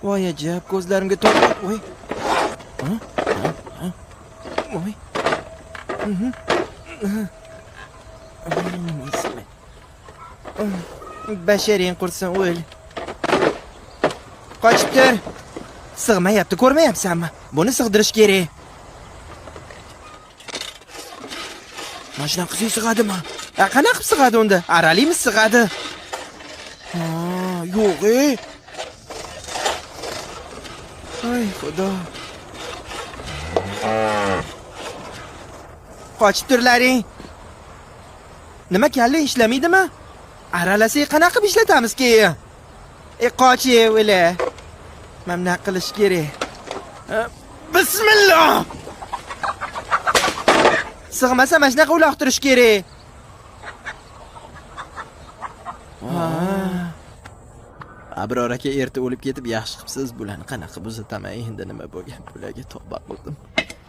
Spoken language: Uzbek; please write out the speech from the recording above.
Voy ajab, ko'zlarimga to'g'ri. Voy. Voy. Basharing qursin o'l. Qochib tur. Sig'mayapti, ko'rmayapsanmi? Buni sig'dirish kerak. Mashina qiziy sig'adimi? Qanaqa qilib sig'adi unda? Aralimi sig'adi? Yo'q. Ay, xudo. Qochib turlaring. Nima kalla ishlamaydimi? Aralasak qanaqa qilib ishlatamiz keyin? Qochi o'la. Mana qilish kerak. Bismillah. Sig'masa mana shunaqa uloqtirish kerak. Abror aka erta o'lib ketib yaxshi qilibsiz. Bularni qanaqa buzataman? Endi nima bo'lgan? Bularga tavba qildim.